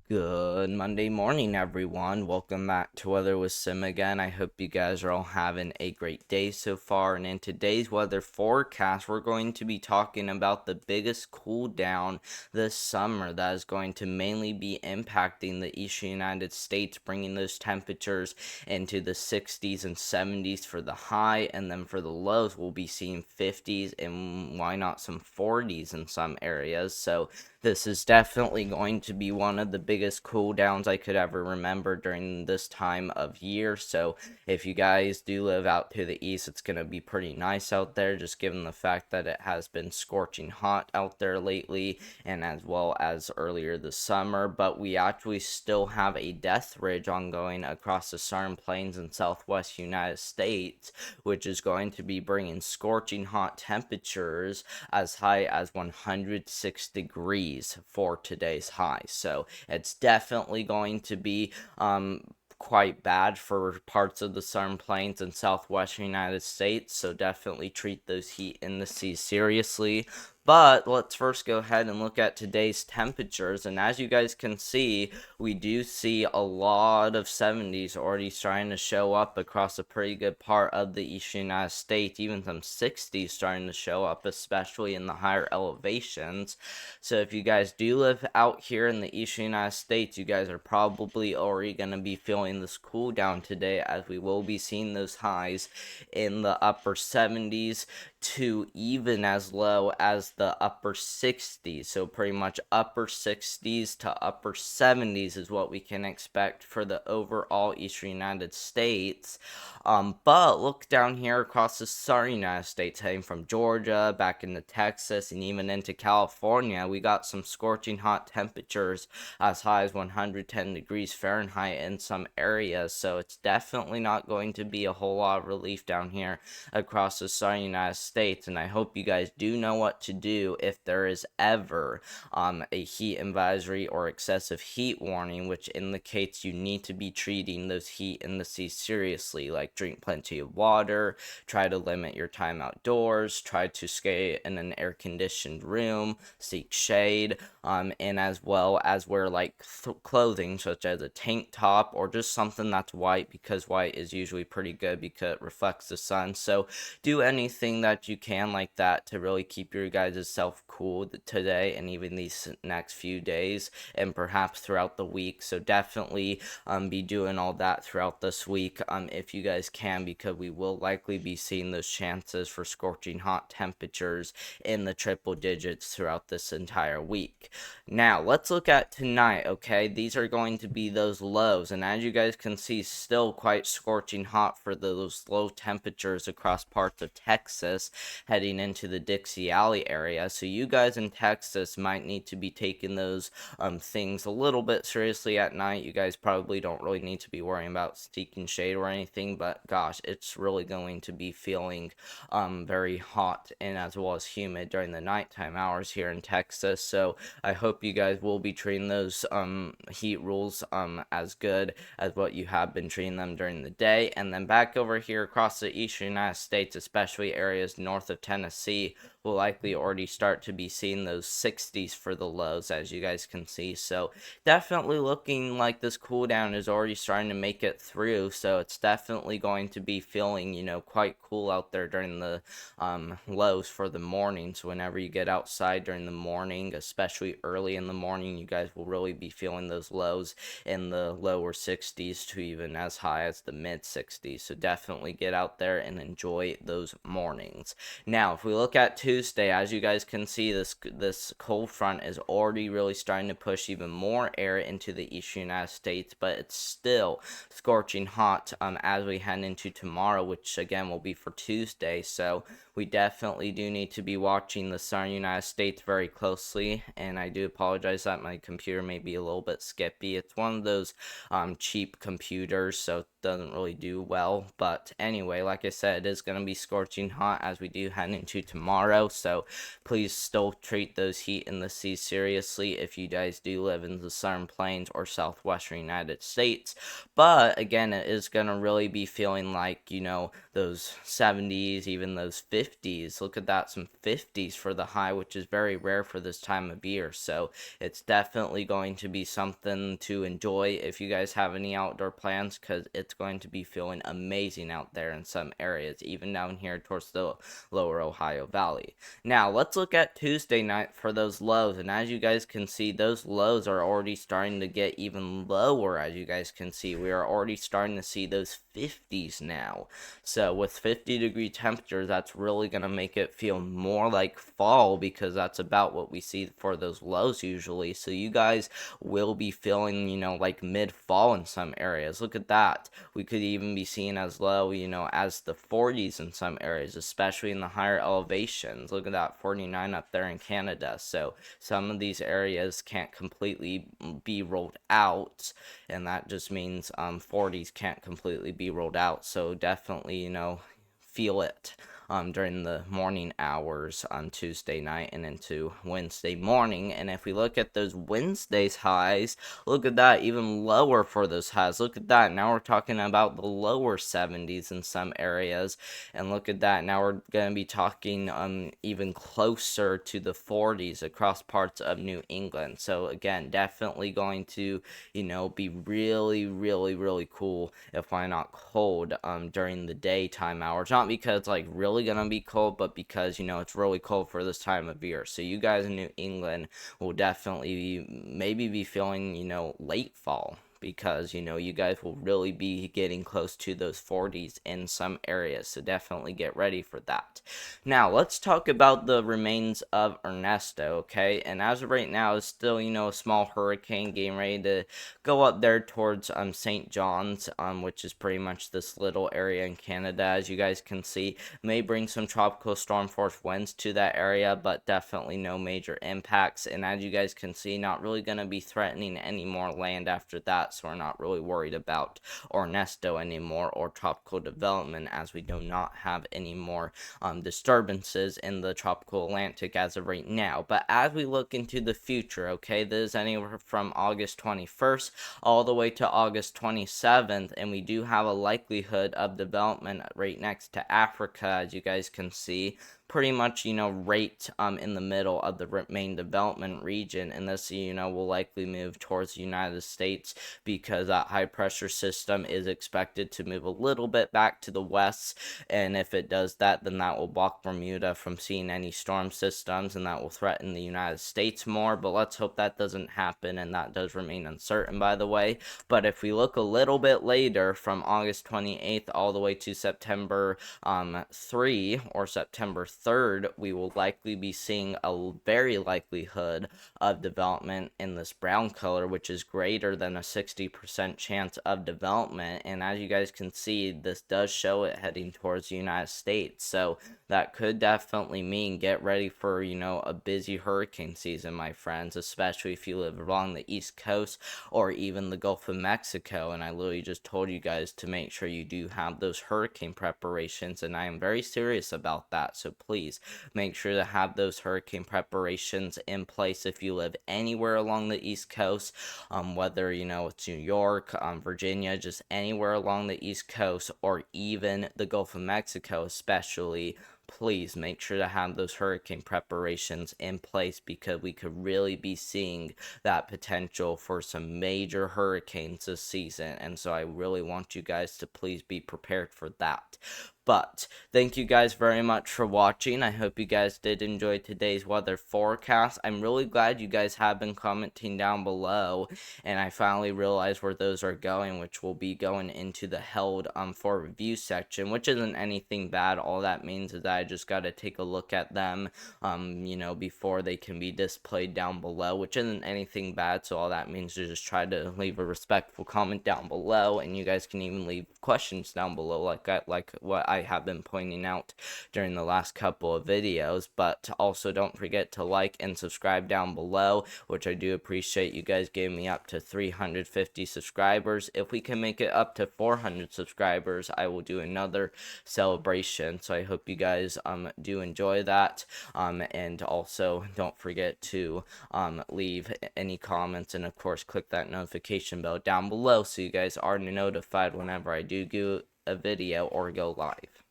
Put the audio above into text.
Good Monday morning, everyone. Welcome back to Weather with Sim again. I hope you guys are all having a great day so far. And in today's weather forecast, we're going to be talking about the biggest cool down this summer that is going to mainly be impacting the eastern United States, bringing those temperatures into the 60s and 70s for the high. And then for the lows, we'll be seeing 50s and why not some 40s in some areas. So this is definitely going to be one of the biggest cool downs I could ever remember during this time of year. So if you guys do live out to the east, it's going to be pretty nice out there, just given the fact that it has been scorching hot out there lately, and as well as earlier this summer. But we actually still have a death ridge ongoing across the Southern Plains in southwest United States, which is going to be bringing scorching hot temperatures as high as 106 degrees for today's high. So it's definitely going to be quite bad for parts of the Southern Plains and southwestern United States, so definitely treat those heat indices seriously. But let's first go ahead and look at today's temperatures. And as you guys can see, we do see a lot of 70s already starting to show up across a pretty good part of the eastern United States. Even some 60s starting to show up, especially in the higher elevations. So if you guys do live out here in the eastern United States, you guys are probably already going to be feeling this cool down today, as we will be seeing those highs in the upper 70s to even as low as the upper 60s. So pretty much upper 60s to upper 70s is what we can expect for the overall eastern United States. But look down here across the southern United States, heading from Georgia back into Texas and even into California. We got some scorching hot temperatures as high as 110 degrees Fahrenheit in some areas. So it's definitely not going to be a whole lot of relief down here across the southern United States. And I hope you guys do know what to do if there is ever a heat advisory or excessive heat warning, which indicates you need to be treating those heat indices seriously, like drink plenty of water, try to limit your time outdoors, try to stay in an air conditioned room, seek shade, and as well as wear like clothing such as a tank top or just something that's white, because white is usually pretty good because it reflects the sun. So do anything that you can like that to really keep your guys' self cool today and even these next few days and perhaps throughout the week. So definitely be doing all that throughout this week if you guys can, because we will likely be seeing those chances for scorching hot temperatures in the triple digits throughout this entire week. Now let's look at tonight. Okay, these are going to be those lows, and as you guys can see, still quite scorching hot for those low temperatures across parts of Texas heading into the Dixie Alley area. So you guys in Texas might need to be taking those things a little bit seriously at night. You guys probably don't really need to be worrying about seeking shade or anything, but gosh, it's really going to be feeling very hot and as well as humid during the nighttime hours here in Texas. So I hope you guys will be treating those heat rules as good as what you have been treating them during the day. And then back over here across the eastern United States, especially areas north of Tennessee, will likely already start to be seeing those 60s for the lows, as you guys can see. So definitely looking like this cool down is already starting to make it through. So it's definitely going to be feeling, quite cool out there during the lows for the morning. So whenever you get outside during the morning, especially early in the morning, you guys will really be feeling those lows in the lower 60s to even as high as the mid 60s. So definitely get out there and enjoy those mornings. Now, if we look at Tuesday, as you guys can see, this cold front is already really starting to push even more air into the eastern United States, but it's still scorching hot as we head into tomorrow, which again will be for Tuesday. So we definitely do need to be watching the southern United States very closely, and I do apologize that my computer may be a little bit skippy. It's one of those cheap computers, so it doesn't really do well. But anyway, like I said, it is going to be scorching hot as we do head into tomorrow. though, so please still treat those heat in the sea seriously if you guys do live in the Southern Plains or southwestern United States. But again, it is going to really be feeling like, those 70s, even those 50s. Look at that, some 50s for the high, which is very rare for this time of year. So it's definitely going to be something to enjoy if you guys have any outdoor plans, because it's going to be feeling amazing out there in some areas, even down here towards the lower Ohio Valley. Now, let's look at Tuesday night for those lows. And as you guys can see, those lows are already starting to get even lower. As you guys can see, we are already starting to see those 50s now. So with 50-degree temperatures, that's really going to make it feel more like fall, because that's about what we see for those lows usually. So you guys will be feeling, like mid-fall in some areas. Look at that. We could even be seeing as low, as the 40s in some areas, especially in the higher elevations. Look at that, 49 up there in Canada. So some of these areas can't completely be rolled out, and that just means 40s can't completely be rolled out. So definitely, feel it during the morning hours on Tuesday night and into Wednesday morning. And if we look at those Wednesday's highs, look at that, even lower for those highs. Look at that. Now we're talking about the lower 70s in some areas. And look at that. Now we're going to be talking even closer to the 40s across parts of New England. So again, definitely going to, be really, really, really cool, if why not cold, during the daytime hours. Not because it's like really gonna be cold, but because it's really cold for this time of year. So you guys in New England will definitely maybe be feeling late fall, because you guys will really be getting close to those 40s in some areas. So definitely get ready for that. Now let's talk about the remains of Ernesto. Okay, and as of right now, it's still a small hurricane getting ready to go up there towards St. John's, which is pretty much this little area in Canada. As you guys can see, may bring some tropical storm force winds to that area, but definitely no major impacts. And as you guys can see, not really going to be threatening any more land after that, so we're not really worried about Ernesto anymore or tropical development, as we do not have any more disturbances in the tropical Atlantic as of right now. But as we look into the future, okay, this is anywhere from August 21st all the way to August 27th, and we do have a likelihood of development right next to Africa, as you guys can see, pretty much, right in the middle of the main development region. And this, will likely move towards the United States, because that high pressure system is expected to move a little bit back to the west. And if it does that, then that will block Bermuda from seeing any storm systems, and that will threaten the United States more. But let's hope that doesn't happen, and that does remain uncertain, by the way. But if we look a little bit later, from August 28th all the way to September 3 or September 3rd, we will likely be seeing a very likelihood of development in this brown color, which is greater than a 60% chance of development. And as you guys can see, this does show it heading towards the United States. So that could definitely mean get ready for, a busy hurricane season, my friends, especially if you live along the East Coast or even the Gulf of Mexico. And I literally just told you guys to make sure you do have those hurricane preparations, and I am very serious about that. So please make sure to have those hurricane preparations in place if you live anywhere along the East Coast, whether it's New York, Virginia, just anywhere along the East Coast, or even the Gulf of Mexico especially. Please make sure to have those hurricane preparations in place, because we could really be seeing that potential for some major hurricanes this season. And so I really want you guys to please be prepared for that. But thank you guys very much for watching. I hope you guys did enjoy today's weather forecast. I'm really glad you guys have been commenting down below, and I finally realized where those are going, which will be going into the held for review section, which isn't anything bad. All that means is that I just got to take a look at them, before they can be displayed down below, which isn't anything bad. So all that means is just try to leave a respectful comment down below, and you guys can even leave questions down below, like what I I have been pointing out during the last couple of videos. But also don't forget to like and subscribe down below, which I do appreciate you guys giving me up to 350 subscribers. If we can make it up to 400 subscribers, I will do another celebration. So I hope you guys do enjoy that. And also don't forget to leave any comments, and of course click that notification bell down below so you guys are notified whenever I do a video or go live.